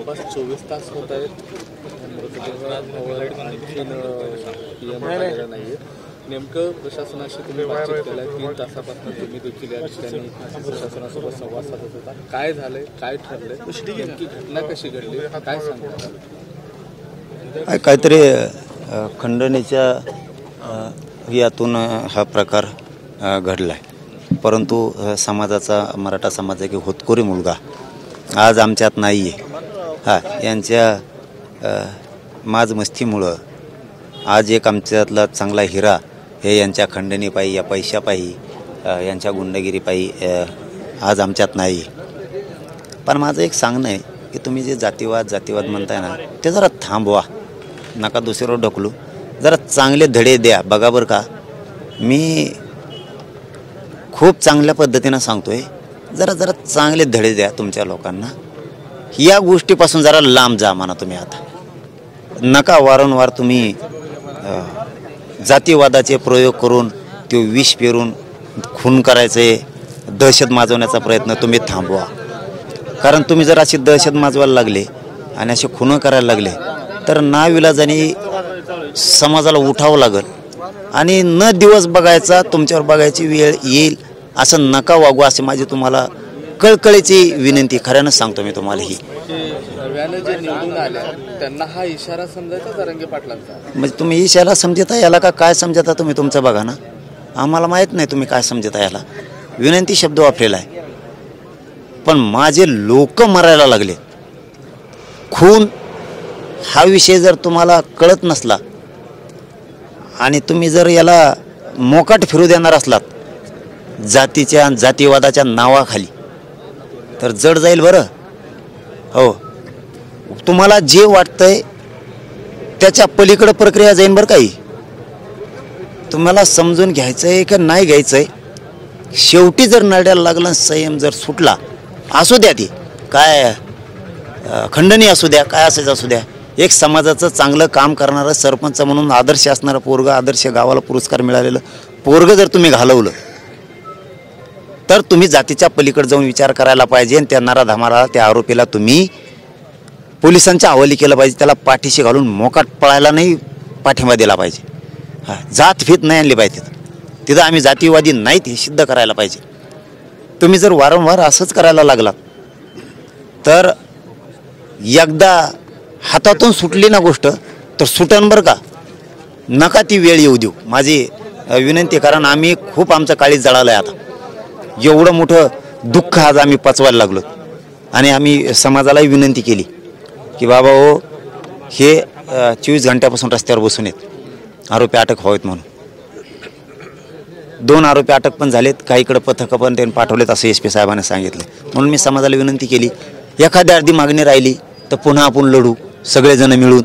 जवळपास 24 तास होत आहेत. नाहीये. नेमकं प्रशासनाशी तुम्ही बातचीत केलाय, 3 तासापासून तुम्ही देखील या ठिकाणी प्रशासनासोबत संवाद साधत होता. काय झालंय, काय ठरलंय, नेमकी घटना कशी घडली, काय सांगता? काहीतरी खंडणीच्या यातून हा प्रकार घडला आहे. परंतु समाजाचा, मराठा समाजाचा एक होतकरी मुलगा आज आमच्यात नाही आहे. यांच्या माजमस्तीमुळं आज एक आमच्यातला चांगला हिरा हे यांच्या खंडणीपायी, या पैशापायी, यांच्या गुंडगिरीपायी आज आमच्यात नाही आहे. पण माझं एक सांगणं आहे की तुम्ही जे जातीवाद म्हणताय ना, ते जरा थांबवा, नका दुसऱ्यावर ढकलू. जरा चांगले धडे द्या. बघा बरं का, मी खूप चांगल्या पद्धतीनं सांगतोय, जरा चांगले धडे द्या तुमच्या लोकांना. या गोष्टीपासून जरा लांब जा म्हणा तुम्ही. आता नका वारंवार तुम्ही जातीवादाचे प्रयोग करून ते विष पेरून खून करायचे, दहशत माजवण्याचा प्रयत्न तुम्ही थांबवा. कारण तुम्ही जर अशी दहशत माजवायला लागले आणि असे खून करायला लागले तर नाविलाजाने समाजाला उठावं लागेल आणि न दिवस बघायचा, तुमच्यावर बघायची वेळ येईल. असं नका वागू, असे माझी तुम्हाला कळकळीची विनंती खऱ्यानं सांगतो मी तुम्हाला. ही जे निवडून आले त्यांना हा इशारा समजायचा जरांगे पाटलांचा, म्हणजे तुम्ही इशारा समजता याला का काय समजता तुम्ही तुमचं बघा ना. आम्हाला माहीत नाही तुम्ही काय समजता याला. विनंती शब्द वापरेला आहे. पण माझे लोक मरायला लागले. खून हा विषय जर तुम्हाला कळत नसला आणि तुम्ही जर याला मोकाट फिरू देणार असलात जातीवादाच्या नावाखाली, तर जड जाईल बरं. हो, तुम्हाला जे वाटतंय त्याच्या पलीकडं प्रक्रिया जाईल बरं. काही तुम्हाला समजून घ्यायचं आहे की नाही घ्यायचं आहे. शेवटी जर नड्याला लागला, संयम जर सुटला, असू द्या, ती काय खंडणी असू द्या, काय असायचं असू द्या, एक समाजाचं चांगलं काम करणारं, सरपंच म्हणून आदर्श असणारं पोरगं, आदर्श गावाला पुरस्कार मिळालेलं पोरगं जर तुम्ही घालवलं तर तुम्ही जातीच्या पलीकडे जाऊन विचार करायला पाहिजे. आणि त्या नराधमाला, त्या आरोपीला तुम्ही पोलिसांच्या हवाली केलं पाहिजे. त्याला पाठीशी घालून मोकाट पळायला नाही पाठिंबा दिला पाहिजे. जात फीत नाही आणली पाहिजे. तिथं आम्ही जातीवादी नाहीत हे सिद्ध करायला पाहिजे. तुम्ही जर वारंवार असंच करायला लागलात तर एकदा हातातून सुटली ना गोष्ट तर सुटन बरं का. नका ती वेळ येऊ देऊ, माझी विनंती. कारण आम्ही खूप आमचं काळीज जळालं आहे. आता एवढं मोठं दुःख आज आम्ही पचवायला लागलो आणि आम्ही समाजालाही विनंती केली की बाबा हो, हे 24 घंट्यापासून रस्त्यावर बसून आहेत, आरोपी अटक व्हावेत म्हणून. 2 आरोपी अटक पण झालेत, काहीकडे पथकं पण त्यांनी पाठवलेत असं SP साहेबांनी सांगितलं. म्हणून मी समाजाला विनंती केली, एखाद्या अर्धी मागणी राहिली तर पुन्हा आपण लढू सगळेजण मिळून.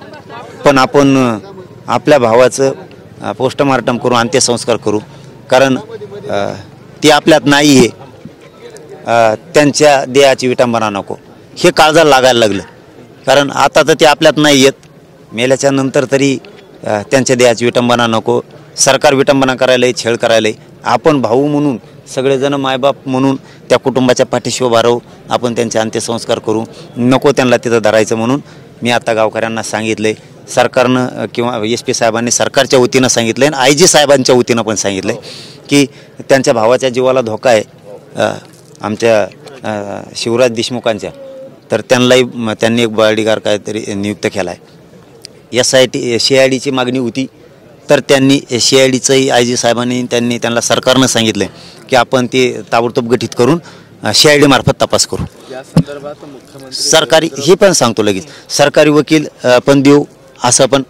पण आपण आपल्या भावाचं पोस्टमार्टम करू, अंत्यसंस्कार करू. कारण ते आपल्यात नाही आहे, त्यांच्या देहाची विटंबना नको, हे काळजाला लागायला लागलं. कारण आता तर ते आपल्यात नाही आहेत, मेल्याच्या नंतर तरी त्यांच्या देहाची विटंबना नको. सरकार विटंबना करायला, छेड करायला. आपण भाऊ म्हणून सगळेजण, मायबाप म्हणून त्या कुटुंबाच्या पाठीशी उभा राहू. आपण त्यांचे अंत्यसंस्कार करू, नको त्यांना तिथं धरायचं. म्हणून मी आता गावकऱ्यांना सांगितले, सरकारनं किंवा SP साहेबांनी सरकारच्या वतीनं सांगितलं आहे आणि IG साहेबांच्या वतीनं पण सांगितलं आहे की त्यांच्या भावाच्या जीवाला धोका आहे आमच्या शिवराज देशमुखांच्या, तर त्यांनी एक बॉडीगार्ड काहीतरी नियुक्त केला आहे. CIDची मागणी होती, तर त्यांनी CIDचंही IG साहेबांनी त्यांना सरकारनं सांगितलं की आपण ते ताबडतोब गठीत करून CID मार्फत तपास करू. या संदर्भात मुख्यमंत्री सरकारी हे पण सांगतो लगेच, सरकारी वकील पण देऊ असं पण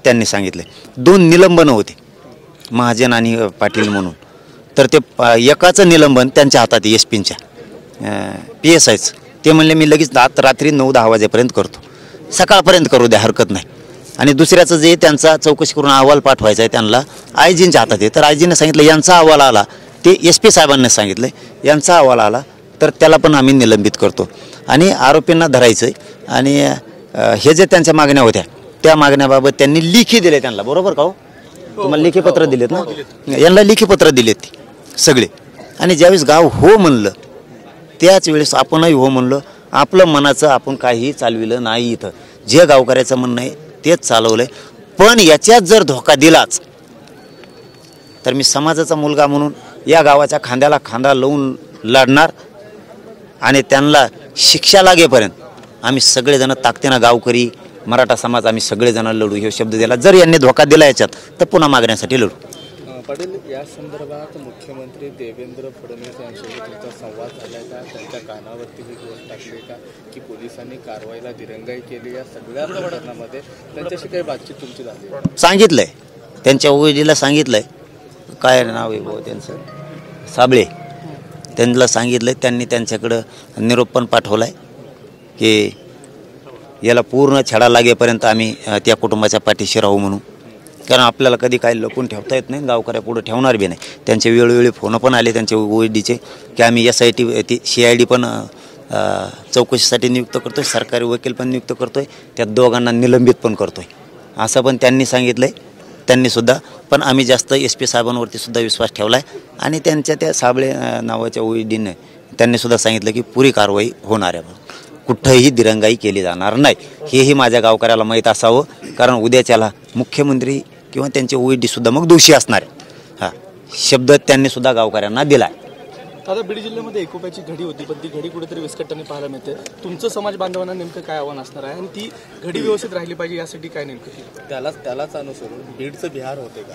त्यांनी सांगितलं. 2 निलंबनं होते, महाजन आणि पाटील म्हणून. तर ते एकाचं निलंबन त्यांच्या हातात आहे, SPच्या PSIचं. ते म्हणले मी लगेच रात्री 9-10 वाजेपर्यंत करतो, सकाळपर्यंत करू द्या, हरकत नाही. आणि दुसऱ्याचं जे त्यांचा चौकशी करून अहवाल पाठवायचा आहे त्यांना IGच्या हातात आहे. तर IGने सांगितलं यांचा अहवाल आला, ते SP साहेबांनी सांगितलं यांचा अहवाल आला तर त्याला पण आम्ही निलंबित करतो आणि आरोपींना धरायचं आहे. आणि हे जे त्यांच्या मागण्या होत्या त्या मागण्याबाबत त्यांनी लेखी दिले त्यांना, बरोबर का हो? तुम्हाला लेखी पत्र दिलेत ना, यांना लेखी पत्र दिलेत सगळे. आणि ज्यावेळेस गाव हो म्हणलं त्याच वेळेस आपणही हो म्हणलं आपलं मनाचं आपण काहीही चालविलं नाही. इथं जे गावकऱ्याचं म्हणणं आहे तेच चालवलं आहे. पण याच्यात जर धोका दिलाच तर मी समाजाचा मुलगा म्हणून या गावाच्या खांद्याला खांदा लावून लढणार आणि त्यांना शिक्षा लागेपर्यंत आम्ही सगळेजण ताकदीनं गावकरी मराठा समाज आम्ही सगळेजण लढू हे शब्द दिला. जर यांनी धोका दिला याच्यात तर पुन्हा मागण्यासाठी लढू. पाटील, या संदर्भात मुख्यमंत्री देवेंद्र फडणवीस यांच्याशी तुमचा संवाद झाला का? त्यांच्या कानावरती ही गोष्ट टाकली का की पोलिसांनी कारवाईला दिरंगाई केली? या सगळ्या प्रकरणामध्ये त्यांच्याशी काही बातचीत तुमची झाली? सांगितलंय त्यांच्या वडिलांना सांगितलंय, काय नाव आहे भाऊ त्यांचं, साबळे, त्यांना सांगितलंय. त्यांनी त्यांच्याकडं निरोप पण पाठवलाय की याला पूर्ण छडा लागेपर्यंत आम्ही त्या कुटुंबाच्या पाठीशी राहू म्हणून. कारण आपल्याला कधी काही लपून ठेवता येत नाही, गावकऱ्या पुढे ठेवणार बी नाही. त्यांचे वेळोवेळी फोन पण आले त्यांच्या OEDचे की आम्ही SIT ती CID पण चौकशीसाठी नियुक्त करतोय, सरकारी वकील पण नियुक्त करतोय, त्या दोघांना निलंबित पण करतोय असं पण त्यांनी सांगितलंय. त्यांनीसुद्धा पण आम्ही जास्त SP साहेबांवरती सुद्धा विश्वास ठेवला आहे आणि त्यांच्या त्या साबळे नावाच्या OEDने त्यांनीसुद्धा सांगितलं की पुरी कारवाई होणार आहे म्हणून, कुठंही दिरंगाई केली जाणार नाही. हेही माझ्या गावकऱ्याला माहीत असावं, कारण उद्याच्याला मुख्यमंत्री किंवा त्यांचे OED मग दोषी असणार आहे. हां, शब्द त्यांनीसुद्धा गावकऱ्यांना दिला आहे. आता बीड जिल्ह्यामध्ये एकोप्याची घडी होती, पण ती घडी कुठेतरी विस्कटताना पाहायला मिळते. तुमचं समाज बांधवांना नेमकं काय आव्हान असणार आहे आणि ती घडी व्यवस्थित राहिली पाहिजे यासाठी काय नेमकं केलं? त्यालाच अनुसरून बीडचं बिहार होते का?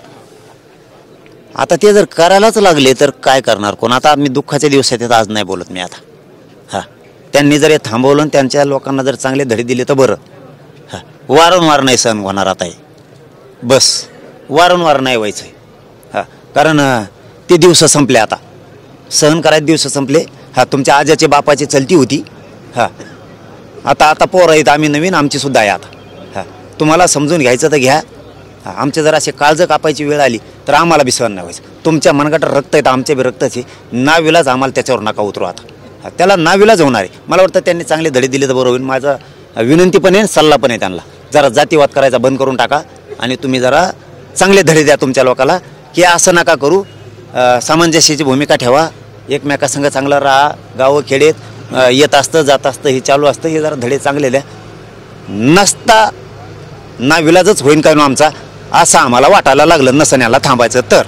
आता ते जर करायलाच लागले तर काय करणार कोण? आता मी दुःखाच्या दिवसात येत आज नाही बोलत मी आता. हां, त्यांनी जर हे थांबवलं आणि त्यांच्या लोकांना जर चांगले धडे दिले तर बरं. हां, वारंवार नाही सहन होणार आता हे, बस वारंवार नाही व्हायचं आहे. हां, कारण ते दिवस संपले, आता सहन करायचे दिवस संपले. हां, तुमच्या आजाच्या बापाची चलती होती. हां, आता पोरं आहेत, आम्ही नवीन आमचीसुद्धा आहे आता. हां, तुम्हाला समजून घ्यायचं तर घ्या. हां, आमचे जर असे काळजं कापायची वेळ आली तर आम्हाला बी सहन नाही व्हायचं. तुमच्या मनगटात रक्त येतं, आमच्या बी रक्ताचे नाविलाज आम्हाला त्याच्यावर नका उतरू आता. त्याला नाविलाज होणार आहे. मला वाटतं त्यांनी चांगले धडे दिले तर बरोबर होईल. माझा विनंती पण आहे, सल्ला पण आहे त्यांना, जरा जातीवाद करायचा बंद करून टाका आणि तुम्ही जरा चांगले धडे द्या तुमच्या लोकाला की असं नका करू. सामंजस्याची भूमिका ठेवा, एकमेकासंग चांगलं राहा. गावं खेडेत येत असतं जात असतं हे चालू असतं. हे जरा धडे चांगले द्या. नसता नाविलाजच होईन काय ना आमचा, असं आम्हाला वाटायला लागलं नसण्याला थांबायचं तर.